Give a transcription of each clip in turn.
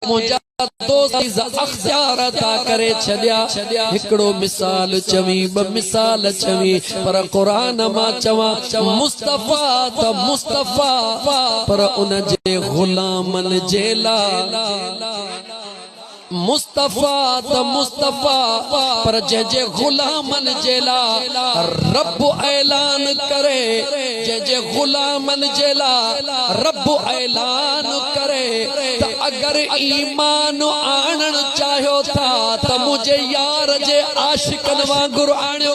मुझा दोस्त अख्तियार अता करे छड़िया हिकड़ो मिसाल चवी ब मिसाल चवी पर कुरान मां चवा मुस्तफा त मुस्तफा पर उन जे गुलामन जेला मुस्तफा त मुस्तफा पर जे गुलामन जेला रब ऐलान करे जे गुलामन जेला रब ऐलान करे त अगर ईमान आणण चाहियो था त मुझे यार जे आशिकन वांगुर आणियो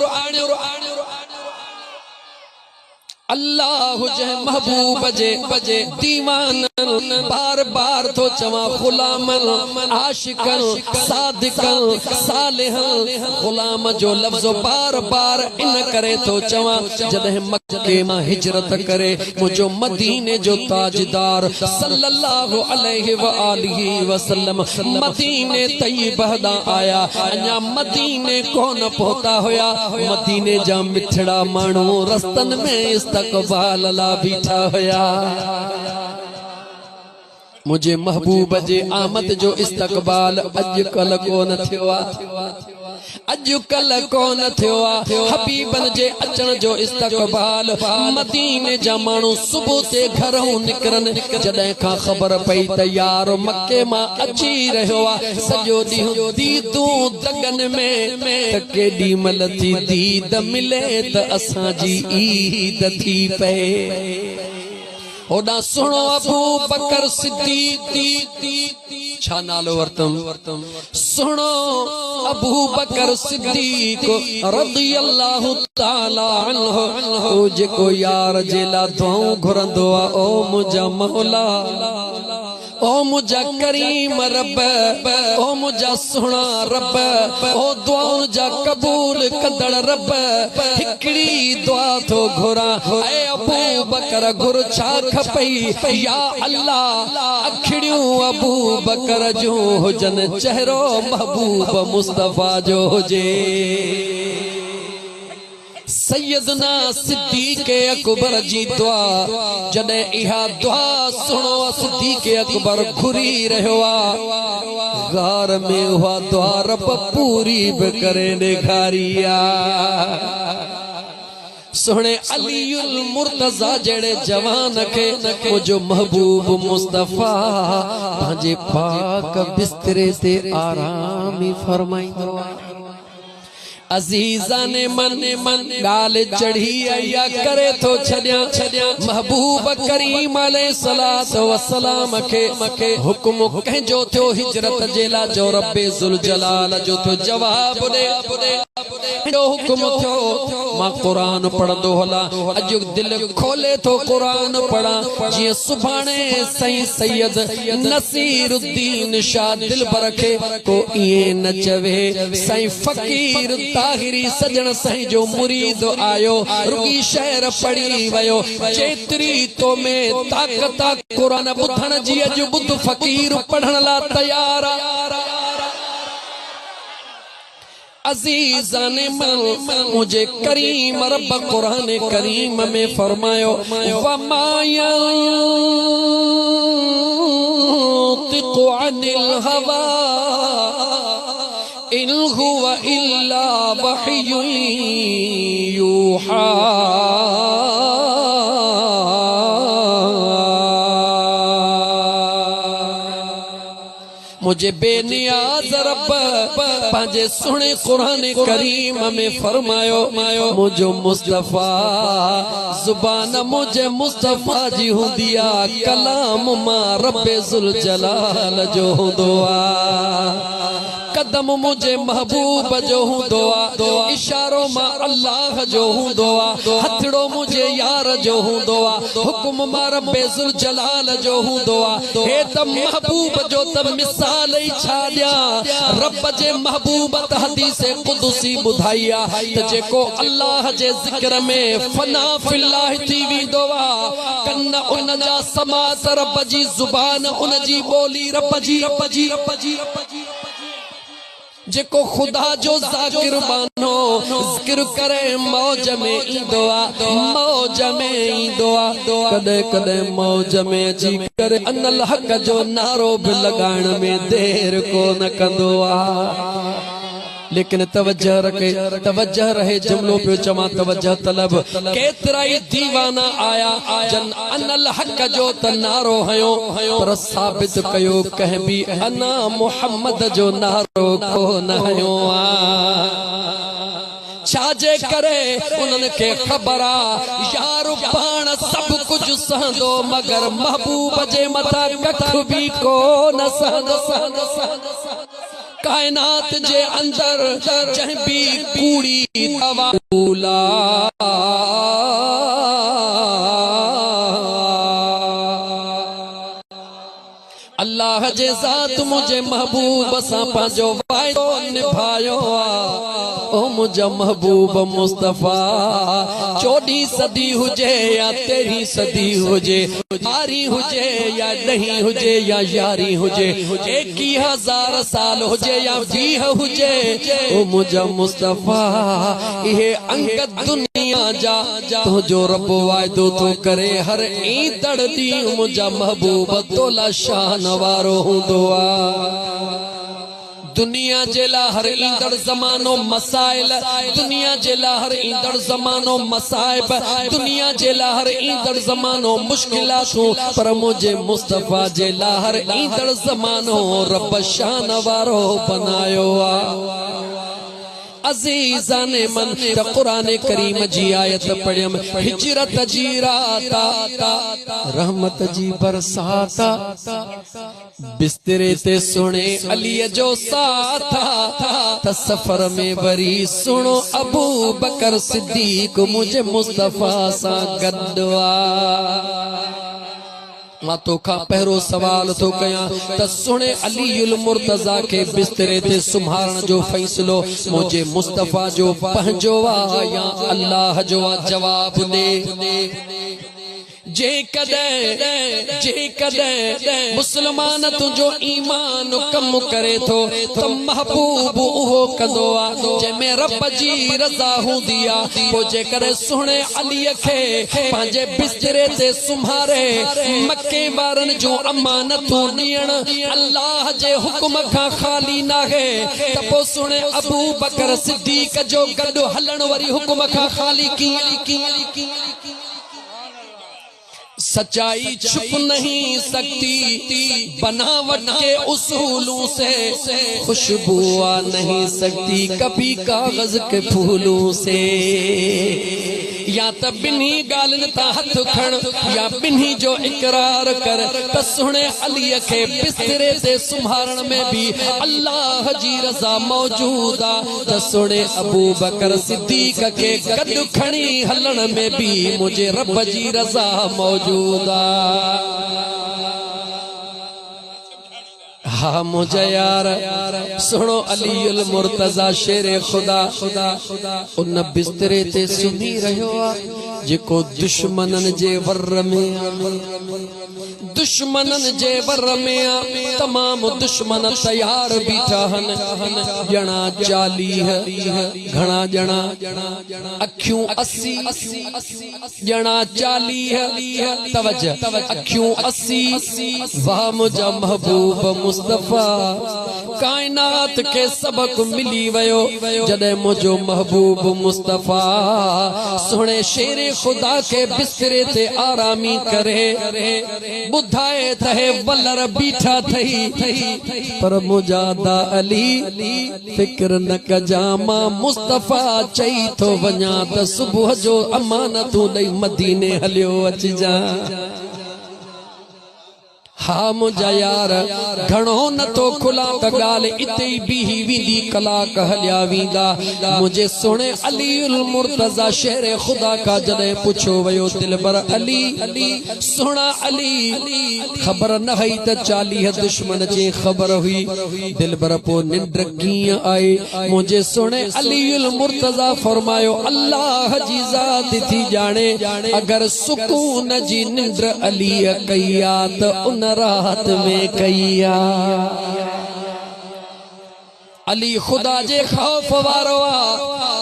अल्लाह जे महबूब जे दीवान बार बार तो चवा गुलामन आशिकन सादिकन सालिहन गुलाम जो लफ्ज़ बार बार इन करे तो चवा जदे मक्के मां हिजरत करे मुझो मदीने जो ताजदार सल्लल्लाहु अलैहि व आलिहि वसल्लम मदीने तय्यबा दा आया अन्या मदीने कोन पहुंचा होया मदीने जा मिठड़ा माण्हू रस्तन में इस्तकबाल ला बीठा होया मुझे महबूब जे आमद जो इस्तकबाल अजकल कोन थियो अजकल कोन थियो हबीबन जे अचण जो इस्तकबाल मदीने जा माण्हू सुबह ते घरों निकरन जॾहिं खां ख़बर पई त यार मक्के मां अची रहियो आहे सॼो ॾींहुं दीदूं दगन में त केॾी महिल थी दीद मिले त असांजी ईद थी पए होड़ा सुनो अबू बकर सिद्दीक छा नालो वरतम सुनो अबू बकर सिद्दीक रज़ियल्लाहु ताला अन्हु जेको यार जेला दुआऊं घुरंदो आ ओ मुंहिंजा मौला ओ मुझा करीम रब ओ मुझा सुना रब ओ दुआउन जा कबूल कदड़ रब हिकड़ी दुआ तो घुरा ऐ अबू बकर घुर छा खपई या अल्लाह अखड़ियों अबू बकर जो हुजन चेहरो महबूब मुस्तफा जो हुजे सैयदना सिद्दीक अकबर जी दुआ जडे इहा दुआ सुनो सिद्दीक अकबर घुरी रहो गार में हुआ दुआ रब पूरी भी करे ॾेखारिया सोने अलीउल मुर्तजा जेड़े जवान के मुझो महबूब मुस्तफा पंहिंजे पाक बिस्तरे ते आराम ही फरमाइंदो अजीजा ने मन गाल चढ़ी आया करे तो छड़िया महबूब करीम अलैहिस्सलातु वस्सलाम के हुक्म कहजो थियो हिजरत जेला जो रब्बे जुल जलाल जो थियो जवाब दे हुक्म थियो मां कुरान पढ़ंदो हला अज दिल खोले तो कुरान पढ़ा जी सुभाणे सही सैयद नसीरुद्दीन शाह दिल बरखे को ये न चवे सही फकीर ताहिरी सजन सही जो मुरीद आयो रुगी शहर पढ़ी वयो चेतरी तो में ताकत कुरान बुधन जी अज बुध फकीर पढ़न ला तैयार अजीज़ान मुझे करीम रब कुरान करीम में फरमायो वमा यंतिक़ु अनिल हवा इन हुवा इल्ला वह्युन यूहा मुझे बेनियाज रब पंहिंजे सुने कुरान करीम में फरमायो मुझो मुस्तफा जुबान मुझे मुस्तफा जी हुंदिया कलाम मां रब्बे जुल जलाल जो हुंदो कदम मुझे महबूब जो हुंदो इशारो मां अल्लाह जो हुंदो हथड़ो मुझे यार जो हुंदो हुक्म मां रब्बे जुल जलाल जो हुंदो हे त महबूब जो त मिसाल ही छा दिया रब जे महबूब त हदीस कुदसी बुधाइया त जेको अल्लाह जे जिक्र में फना फिल्लाह थी विंदो कन उन जा समात रब जी जुबान उन जी बोली रब जी जेको खुदा जो ज़ाकिर बानो ज़िक्र करे मौज में ईंदो आ मौज में ईंदो आ कदे कदे मौज में जी करे अनल हक जो नारो भी लगाइण में देर को न कंदो आ लेकिन तवज्जह रहे जुमलो पे चमा तवज्जह तलब केतराई दीवाना आया जन अनल हक जो त नारो हयो पर साबित कयो कह भी अना मोहम्मद जो नारो को न हयो आ छाजे करे उन्हनि खे ख़बर आ यार पाण सब कुछ सहंदो मगर महबूब जे मथा कख भी को न सहंदो कायनात जे अंदर जहीं भी कूड़ी तवाला अल्लाह जे ज़ात मुझे महबूब सां पंहिंजो वाइदो निभायो आ ओ मुझा महबूब मुस्तफा 14 सदी हुजे या 13 सदी हुजे यारी हुजे या नहीं हुजे या यारी हुजे 21,000 साल हुजे या 20 हुजे ओ मुझा मुस्तफा ये अंग दुनिया जा तो जो रब वाइदो तो करे हर ईंदड़ दी मुझा महबूब तोला शान वारो हुंदो आ दुनिया जेला हर ईंदड़ ज़मानो मसाइल दुनिया जेला हर ईंदड़ ज़मानो मसाइब दुनिया जेला हर ईंदड़ ज़मानो मुश्किलातूं पर मुझे मुस्तफा जेला हर ईंदड़ ज़मानो रब शान वारो बनायो आ अजीज़ाने मन त कुरान करीम जी आयत पढ़ियम हिजरत जी राता रहमत जी बरसाता बिस्तरे ते सुने अली जो साथा त सफर में वरी सुनो अबू बकर सिद्दीक मुझे मुस्तफा सा गद्दवा मां तोखा पहिरो सवाल तो कया त सुने अलीउल मुर्तजा के बिस्तरे ते सुम्हारण जो फैसलो मुझे मुस्तफा जो पंहिंजो आ या अल्लाह जो जवाब दे जे कदे मुसलमान तुझो ईमान कम करे तो महबूब उहो कंदो आ जंहिंमें रब जी रज़ा हूंदी आ पोइ जेकर सुहिणे अलीअ खे पंहिंजे बिस्तरे ते सुम्हारे मके वारनि जूं अमानतूं ॾियण अल्लाह जे हुक्म खां ख़ाली नाहे त पोइ सुहिणे अबू बकर सिद्दीक जो गॾु हलण वरी हुक्म खां ख़ाली कीअं सच्चाई छुप नहीं सकती बनावट के उसूलों से खुशबू आ नहीं सकती कभी कागज के फूलों से या त बिन्ही गालन ता हथ खण या बिन्ही जो इकरार कर त सुहिणे अलीअ खे बिस्तरे ते सुम्हारण में भी अल्लाह जी रज़ा मौजूद आ त सुहिणे अबू बकर सिद्दीक खे गॾु खणी हलण में भी मुझे रब जी रज़ा मौजूद आ हा मुझे यार सुनो अलीउल मुर्तजा शेरे खुदा उन बिस्तरे ते सुम्ही रहियो आ जेको दुश्मनन जे वर में तमाम दुश्मन तैयार बीठा हन ॼणा 40 घणा ॼणा अखियूं 80 ॼणा 40 तवज्जो अखियूं 80 वाह मुझा महबूब मुस्तफा कायनात के सबक मिली वयो जॾहिं मुझो महबूब मुस्तफा सुहिणे शेरे खुदा के बिस्तरे ते आरामी करे बुधाए तहे वलर बीठा थई पर मुजादा अली फिक्र न कजा मां मुस्तफा चई थो वञा त सुबुह जो अमानतूं ॾेई मदीने हलियो अचिजा हा मुझा यार घणो न तो खुला त गाल इते बीही वींदी कलाक हलिया वींदा मुझे सुहिणे अलीउल मुर्तजा शेर खुदा का जॾहिं पुछो वयो दिलबर अली सुहिणा अली ख़बर न हुई त 40 दुश्मन जी ख़बर हुई दिलबर पो निंड कीअं आई मुझे सुहिणे अलीउल मुर्तजा फरमायो अल्लाह जी ज़ात थी ॼाणे अगर सुकून जी निंड अली कया त उन रात में कया अली खुदा जे खौफ वारो आ,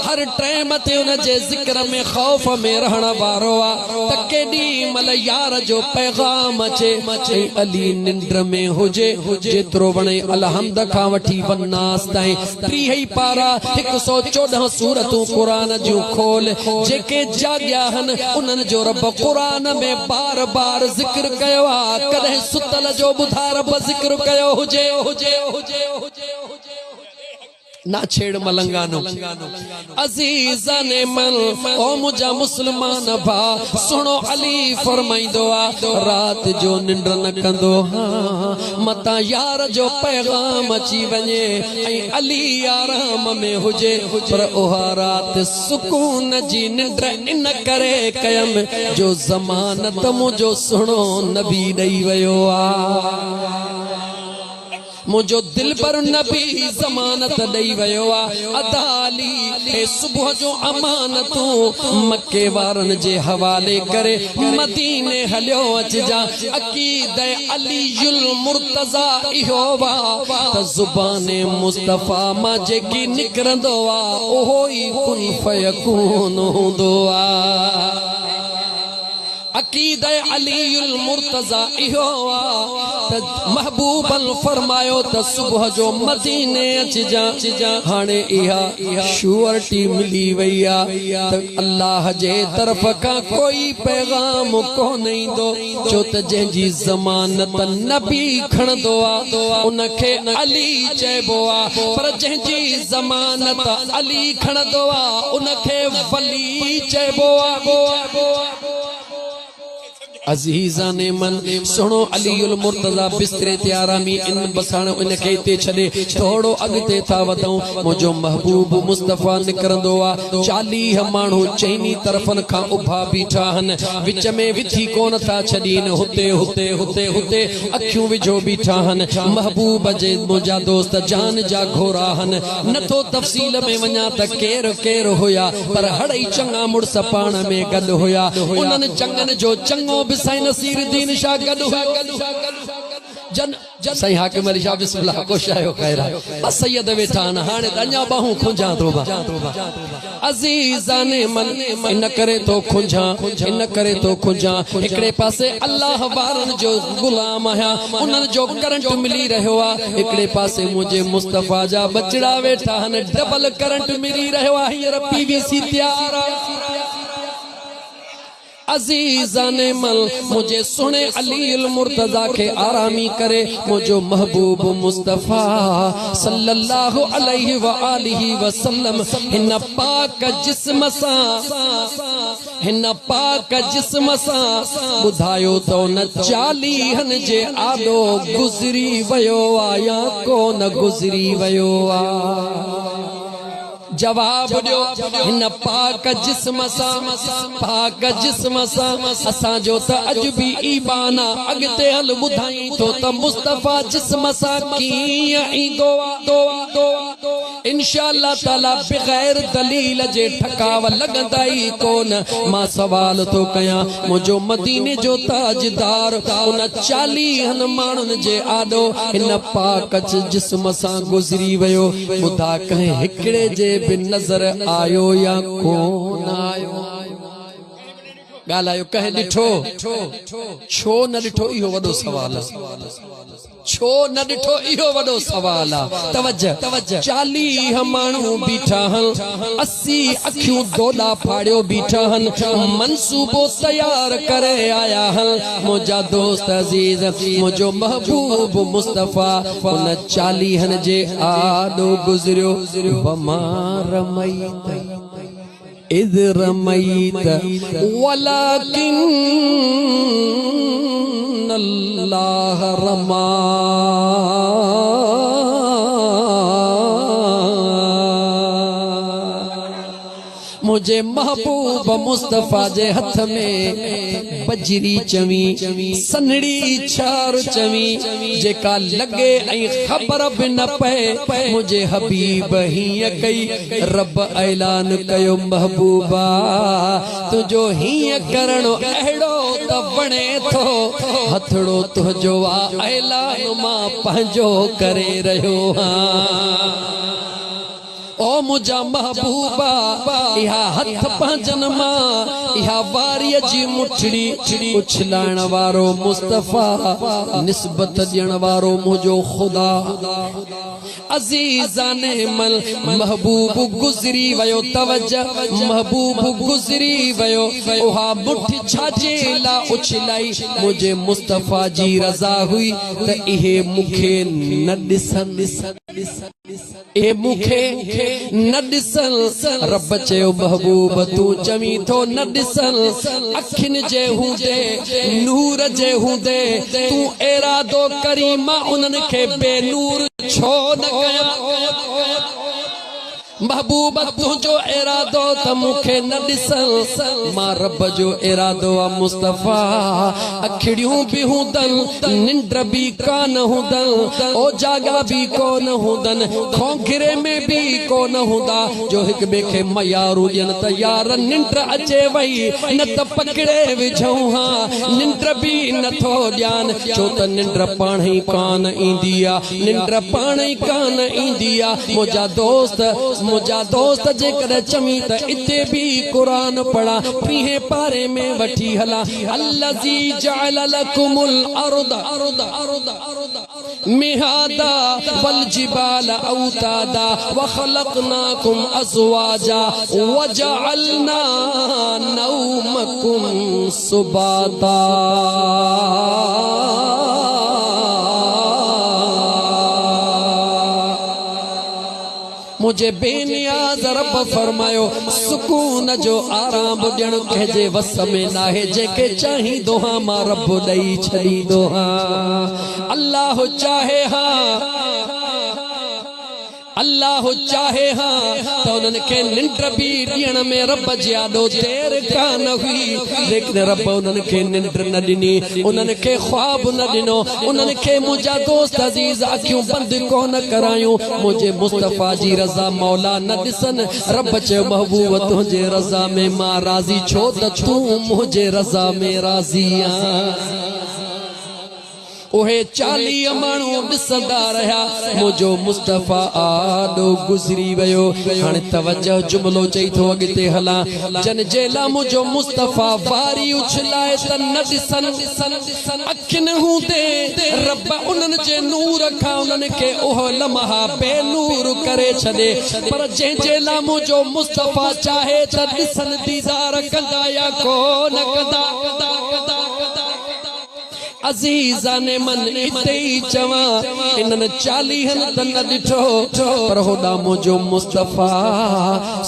हर टाइम ते उन जे जिक्र में खौफ में रहण वारो आ। त केडी मल यार जो पैगाम अचे अली निंद्र में हुजे जेतिरो वणे अलहमद खां वठी वन्नास ताईं 30 पारा 114 सूरतूं क़ुरान जूं खोल जेके जाॻिया हन उन्हनि जो रब क़ुरान में बार बार जिक्र कयो आ। कॾहिं सुतल जो ॿुधा रब जिक्र कयो हुजे ना छेड़ मलंगानो। अजीज़ा ने मन ओ मुझा मुसलमान भा सुनो अली फरमाइंदो आ रात जो निंड न कंदो हाँ मता यार जो पैगाम अची वञे ऐं अली आराम में हुजे पर ओहा रात सुकून जी निंड इन करे कयम जो ज़मानत मुझो सुनो नबी ॾेई वियो आ। मुझो दिल पर नबी ज़मानत ॾेई वियो आ। अदाली हे सुबुह जो अमानतूं मके वारनि जे हवाले करे मदीने हलियो अचजा। अक़ीदे अलीयुल मुर्तज़ा इहो वा त ज़ुबाने मुस्तफ़ा मां जेकी निकिरंदो आ ओहो ई कुन फयकून हूंदो आ। अक़ीदे अलीयुल मुर्तज़ा इहो आ त महबूबन फरमायो त सुबुह जो मदीने अचजा। हाणे इहा श्योरिटी मिली वई आ त अल्लाह जे तरफ़ खां कोई पैगाम कोन ईंदो छो त जंहिंजी ज़मानत नबी खणंदो आ उनखे अली चइबो आ पर जंहिंजी ज़मानत अली खणंदो आ उनखे वली चइबो आ। अजीज़ा ने मन सुनो अलीयुल मुर्तज़ा बिस्तरे ते आरामी इन बसाण इनखे हिते छॾे थोड़ो अॻिते था वधूं। मुंहिंजो महबूब मुस्तफ़ा निकिरंदो आ। 40 माण्हू चइनी तरफ़नि खां उभा बीठा आहिनि विच में विथी कोन था छॾीन हुते हुते हुते हुते अखियूं विझो बीठा आहिनि। महबूब जे मुंहिंजा दोस्त जान जा घोरा आहिनि नथो तफ़सील में वञा त केरु केरु हुया पर हड़ई चङा मुड़स पाण में गॾु हुया। उन्हनि चङनि जो चङो साईं नसीरुद्दीन शाह गॾु जन साईं हाकिम अली शाह बिस्मिल्लाह कोशायो खैरा सैयद वेठा आहिनि हाणे त अञा बाहूं खुंजा तोबा। अज़ीज़ा ने मन इन करे तो खुंजा इन करे तो खुंजा हिकिड़े पासे अल्लाह वारनि जो गुलाम आहियां उन्हनि जो करंट मिली रहियो आहे हिकिड़े पासे मुंहिंजे मुस्तफ़ा जा बचड़ा वेठा आहिनि डबल करंट मिली रहियो आहे। हींअर PVC तैयार आहे। अजीज़ा ने मल मुझे सुने अलीयुल मुर्तज़ा के आरामी करे मुझो महबूब मुस्तफ़ा सल्लल्लाहु अलैहि व आलिहि वसल्लम हिन पाक जिस्म सां ॿुधायो तो न 40 जे आॾो गुज़री वियो आ या कोन गुज़री वियो आ। जवाब दियो हिन पाक जिस्म सां असांजो त अॼु बि ईमान अॻिते हल ॿुधाई तो त मुस्तफ़ा जिस्म सां कीअं ईंदो आहे इंशाअल्लाह ताला बग़ैर दलील जे ठकाव लॻंदा ई कोन। मां सवाल तो कयां मुंहिंजो मदीने जो ताजदार उन 40 माण्हुनि जे आॾो हिन पाक जिस्म सां गुज़री वियो ॿुधा कंहिं हिकिड़े जे नजर आयो या कोन आयो ॻाल्हायो कंहिं ॾिठो छो न ॾिठो इहो वॾो सवाल छो न ॾिठो इहो वॾो सवाल आहे। तवज्जो 40 माण्हू बीठा आहिनि 80 अखियूं दोला फाड़ियो बीठा आहिनि मनसूबो तैयार करे आया आहिनि। मुंहिंजा दोस्त अज़ीज़ मुंहिंजो महबूब मुस्तफ़ा उन 40 जे आॾो गुज़रियो इज़ रमैत वलाकिन अल्लाह रमा। मुझे महबूब मुस्तफ़ा जे हथ में बजरी चवी सनड़ी छार चवी जेका लगे ऐं खबर भी न पए मुझे हबीब हीअं कई रब ऐलान कयो महबूबा तुझो हीअं करणो अहिड़ो त वणे थो हथड़ो तुझो आ ऐलान मां पंहिंजो करे रहियो हां ओ मुझा महबूबा इहा हथ पंहिंजन मां इहा वारीअ जी मुठड़ी उछलाइण वारो मुस्तफा निस्बत ॾियण वारो मुंहिंजो ख़ुदा अज़ीज़ाने मल महबूब गुज़री वयो तवज्जो महबूब गुज़री वयो उहा मुठी छाजे ला उछलाई मुझे मुस्तफा जी रज़ा हुई त इहे मूंखे न ॾिसन ए मूंखे न ॾिसन रब चयो महबूब तू चवी थो न ॾिसन अखियुनि जे हूंदे नूर जे हूंदे तू इरादो करी मां उन्हनि खे बेनूर छो न कया महबूब तुझो इरादो त मूंखे न ॾिसन मां रब जो इरादो आ मुस्तफा अखिड़ियूं बि हूंदन निंड बि कान हूंदन ओ जागा बि कोन हूंदन खोंखिरे में बि कोन हूंदा जो हिक ॿिए खे मयारू ॾियनि त यार निंड अचे वई न त पकड़े विझूं हा निंड बि नथो ॾियानि छो त निंड पाण ई कान ईंदी आ निंड पाण ई कान ईंदी आ मुंहिंजा दोस्त जेकॾहिं चवी त इते भी कुरान पढ़ा पीहे पारे में वठी हला अल्लज़ी जअल लकुमुल अर्द मिहादा वल जिबाल औतादा व खलकनाकुम अज़वाजा व जअलना नौमकुम सुबाता मुझे बेनियाज़ रब फरमायो सुकून जो आराम ॾियण कंहिंजे वस में नाहे जेके चाहींदो हा मां रब ॾेई छॾींदो हा अल्लाह चाहे हा अल्लाह चाहे हाँ तो उनके निंड भी ॾियण में रब ज्यादो देर कान हुई लेकिन रब उनके निंड न ॾिनी उनके ख्वाब न ॾिनो उनके मुंहिंजा दोस्त अज़ीज अखियूं बंद कोन करायूं मुझे मुस्तफा जी रज़ा मौला न ॾिसन रब चयो महबूब तुझे रज़ा में मां राज़ी छो त तू मुझे रज़ा में राज़ी आहीं ओहे 40 माण्हू ॾिसंदा रहिया मुंहिंजो मुस्तफा आॾो गुज़री वियो हाणे तवज्जो जुमिलो चई थो अॻिते हलां जन जे ला मुंहिंजो मुस्तफा वारी उछलाए त न ॾिसन अखियुनि हूंदे रब उन्हनि जे नूर खां उन्हनि खे उहो लम्हा बेनूर करे छॾे पर जंहिंजे ला मुंहिंजो मुस्तफा चाहे त ॾिसन दीदार कंदा या कोन कंदा अज़ीज़ाने मन इते ही चवा इन्हनि 40 त न ॾिठो पर होॾा मुंहिंजो मुस्तफा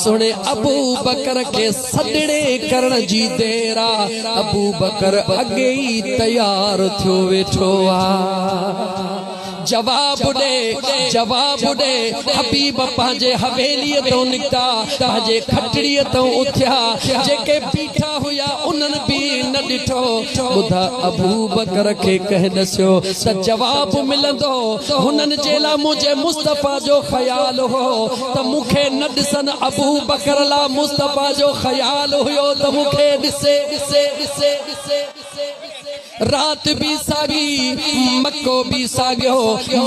सुणे अबू बकर खे सॾड़े करण जी देर आहे अबू बकर अॻे ई तयार थियो वेठो आहे जवाब दे हबीब पंहिंजे हवेलीअ तो निकता पंहिंजे खटड़ीअ तो उथिया जेके बीठा हुया उन्हनि भी न ॾिठो ॿुधा अबू बकर खे कह दस्यो त जवाब मिलंदो हुननि जे ला मुझे मुस्तफा जो ख्याल हो त मूंखे न ॾिसन अबू बकर ला मुस्तफा जो ख्याल हुयो त मूंखे ॾिसे रात भी सागी मक्को भी सागियो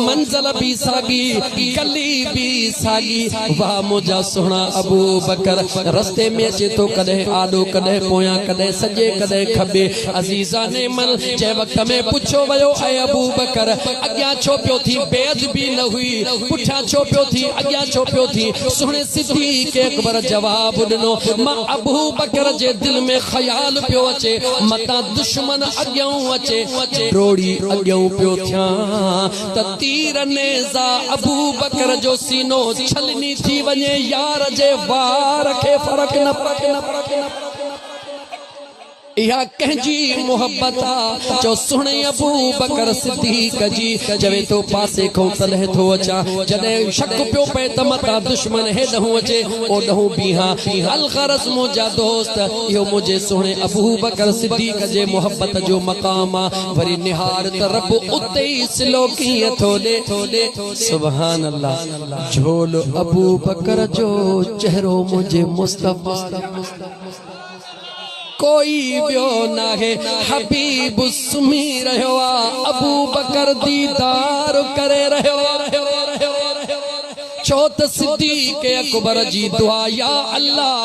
मंजिल भी सागी गली भी सागी वाह मुझा सुना अबू बकर रस्ते में अचे तो कदे आडो कदे पोया कदे सजे कदे खबे अजीजा ने मन जे वक्त में पूछो वयो ऐ अबू बकर अग्या छो पियो थी बेअद भी न हुई पुठा छो पियो थी अग्या छो पियो थी सुने सिद्दीक़ अकबर जवाब दिनो मां अबू बकर जे दिल में ख्याल पियो अचे मता दुश्मन अग्या अचे रोड़ी अग्यों पियो थिया त तीर नेज़ा अबू बकर जो सीनो छलनी थी वने यार जे वार खे फर्क न इहा कंहिंजी मोहब्बत आ जो सुणे अबू बकर सिद्दीक़ जी जवे तो पासे खो तलह थो अचा जदे शक पियो पे त मता दुश्मन हे दहू अचे ओ दहू बीहा अल गरज मुझा दोस्त यो मुझे सुणे अबू बकर सिद्दीक़ जे मोहब्बत जो मकाम आ वरी निहार त रब उते ही सिलो कीअं थो ॾे सुभान अल्लाह झोल अबू बकर जो चेहरो मुझे मुस्तफा कोई बियो ना है हबीब सुमी रहो अबू बकर दीदार करे रहो चौथ सिद्दीक़ अकबर जी दुआ या अल्लाह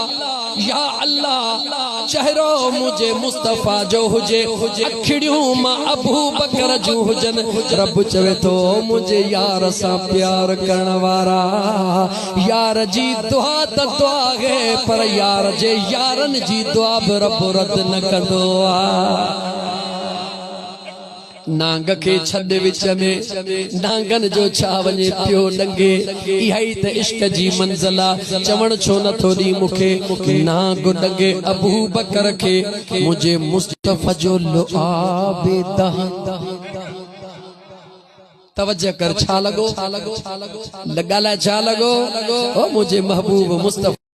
चेहरो मुझे मुस्तफा जो हुजे अखिड़ियों मां अबू बकर जो हुजन रब चवे तो मुझे यार सा प्यार करण वारा यार जी दुआ त दुआ है पर यार जे यारन जी दुआ भी रब रद न कंदो आ नांग के छद विच में नांगन जो छा वने पियो डंगे इहाई त इश्क जी मंज़िला चवण छो न थोड़ी मुखे नांग डंगे अबू बकर के मुझे मुस्तफा जो लुआबे दहन तवज्जो कर छा लगो लगा ला छा लगो ओ मुझे महबूब मुस्तफा